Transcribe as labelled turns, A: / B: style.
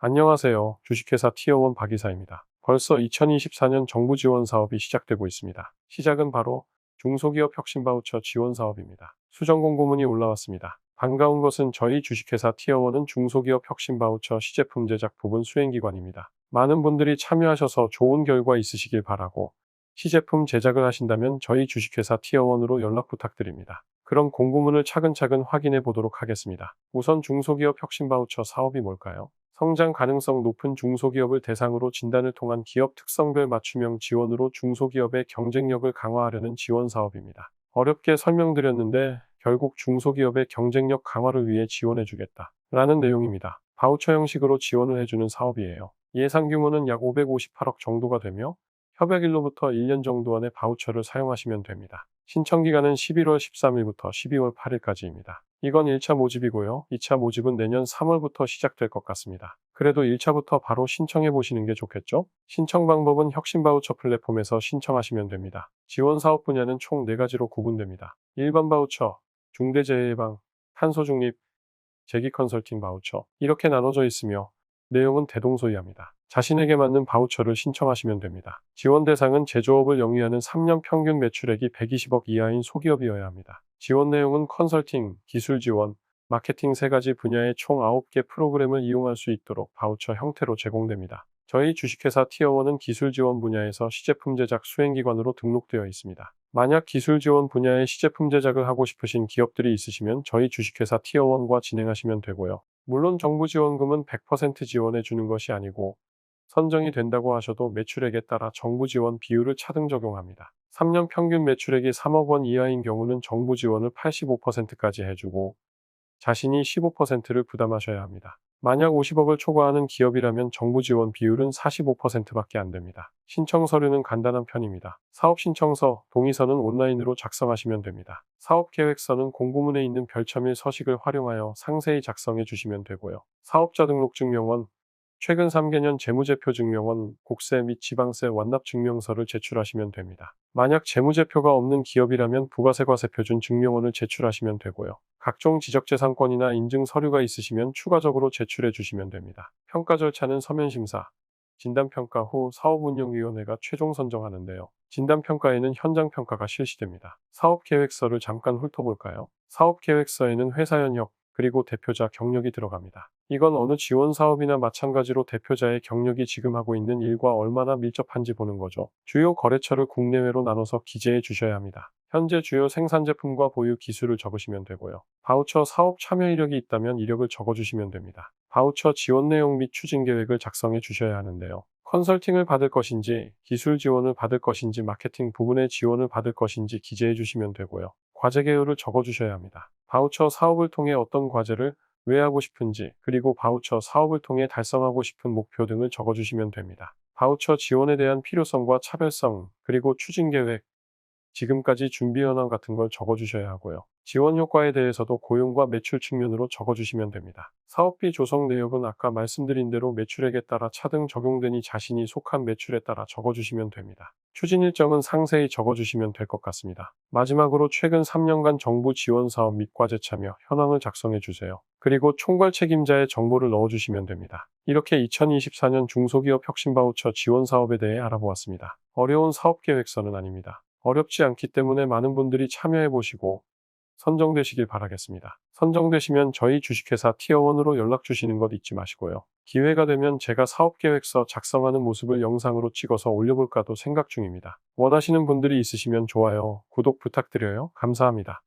A: 안녕하세요. 주식회사 티어원 박이사입니다. 벌써 2024년 정부 지원 사업이 시작되고 있습니다. 시작은 바로 중소기업 혁신 바우처 지원 사업입니다. 수정 공고문이 올라왔습니다. 반가운 것은 저희 주식회사 티어원은 중소기업 혁신 바우처 시제품 제작 부분 수행기관입니다. 많은 분들이 참여하셔서 좋은 결과 있으시길 바라고 시제품 제작을 하신다면 저희 주식회사 티어원으로 연락 부탁드립니다. 그럼 공고문을 차근차근 확인해 보도록 하겠습니다. 우선 중소기업 혁신 바우처 사업이 뭘까요? 성장 가능성 높은 중소기업을 대상으로 진단을 통한 기업 특성별 맞춤형 지원으로 중소기업의 경쟁력을 강화하려는 지원 사업입니다. 어렵게 설명드렸는데 결국 중소기업의 경쟁력 강화를 위해 지원해주겠다 라는 내용입니다. 바우처 형식으로 지원을 해주는 사업이에요. 예상 규모는 약 558억 정도가 되며 협약일로부터 1년 정도 안에 바우처를 사용하시면 됩니다. 신청 기간은 11월 13일부터 12월 8일까지입니다. 이건 1차 모집이고요. 2차 모집은 내년 3월부터 시작될 것 같습니다. 그래도 1차부터 바로 신청해 보시는 게 좋겠죠? 신청 방법은 혁신바우처 플랫폼에서 신청하시면 됩니다. 지원 사업 분야는 총 4가지로 구분됩니다. 일반 바우처, 중대재해 예방, 탄소 중립, 재기 컨설팅 바우처 이렇게 나눠져 있으며 내용은 대동소이합니다. 자신에게 맞는 바우처를 신청하시면 됩니다. 지원 대상은 제조업을 영위하는 3년 평균 매출액이 120억 이하인 소기업이어야 합니다. 지원 내용은 컨설팅, 기술 지원, 마케팅 3가지 분야의 총 9개 프로그램을 이용할 수 있도록 바우처 형태로 제공됩니다. 저희 주식회사 티어원은 기술 지원 분야에서 시제품 제작 수행기관으로 등록되어 있습니다. 만약 기술 지원 분야의 시제품 제작을 하고 싶으신 기업들이 있으시면 저희 주식회사 티어원과 진행하시면 되고요. 물론 정부 지원금은 100% 지원해 주는 것이 아니고 선정이 된다고 하셔도 매출액에 따라 정부 지원 비율을 차등 적용합니다. 3년 평균 매출액이 3억 원 이하인 경우는 정부 지원을 85%까지 해주고 자신이 15%를 부담하셔야 합니다. 만약 50억을 초과하는 기업이라면 정부 지원 비율은 45%밖에 안 됩니다. 신청 서류는 간단한 편입니다. 사업 신청서, 동의서는 온라인으로 작성하시면 됩니다. 사업 계획서는 공고문에 있는 별첨일 서식을 활용하여 상세히 작성해 주시면 되고요. 사업자 등록 증명원, 최근 3개년 재무제표 증명원, 국세 및 지방세 완납 증명서를 제출하시면 됩니다. 만약 재무제표가 없는 기업이라면 부가세과세표준 증명원을 제출하시면 되고요. 각종 지적재산권이나 인증 서류가 있으시면 추가적으로 제출해 주시면 됩니다. 평가 절차는 서면심사, 진단평가 후 사업운영위원회가 최종 선정하는데요. 진단평가에는 현장평가가 실시됩니다. 사업계획서를 잠깐 훑어볼까요? 사업계획서에는 회사 현역, 그리고 대표자 경력이 들어갑니다. 이건 어느 지원 사업이나 마찬가지로 대표자의 경력이 지금 하고 있는 일과 얼마나 밀접한지 보는 거죠. 주요 거래처를 국내외로 나눠서 기재해 주셔야 합니다. 현재 주요 생산 제품과 보유 기술을 적으시면 되고요. 바우처 사업 참여 이력이 있다면 이력을 적어주시면 됩니다. 바우처 지원 내용 및 추진 계획을 작성해 주셔야 하는데요. 컨설팅을 받을 것인지, 기술 지원을 받을 것인지, 마케팅 부분의 지원을 받을 것인지 기재해 주시면 되고요. 과제 개요를 적어주셔야 합니다. 바우처 사업을 통해 어떤 과제를 왜 하고 싶은지, 그리고 바우처 사업을 통해 달성하고 싶은 목표 등을 적어주시면 됩니다. 바우처 지원에 대한 필요성과 차별성, 그리고 추진 계획, 지금까지 준비 현황 같은 걸 적어주셔야 하고요. 지원 효과에 대해서도 고용과 매출 측면으로 적어주시면 됩니다. 사업비 조성 내역은 아까 말씀드린 대로 매출액에 따라 차등 적용되니 자신이 속한 매출에 따라 적어주시면 됩니다. 추진 일정은 상세히 적어주시면 될 것 같습니다. 마지막으로 최근 3년간 정부 지원 사업 및 과제 참여 현황을 작성해 주세요. 그리고 총괄 책임자의 정보를 넣어주시면 됩니다. 이렇게 2024년 중소기업 혁신 바우처 지원 사업에 대해 알아보았습니다. 어려운 사업 계획서는 아닙니다. 어렵지 않기 때문에 많은 분들이 참여해 보시고 선정되시길 바라겠습니다. 선정되시면 저희 주식회사 티어원으로 연락 주시는 것 잊지 마시고요. 기회가 되면 제가 사업계획서 작성하는 모습을 영상으로 찍어서 올려볼까도 생각 중입니다. 원하시는 분들이 있으시면 좋아요, 구독 부탁드려요. 감사합니다.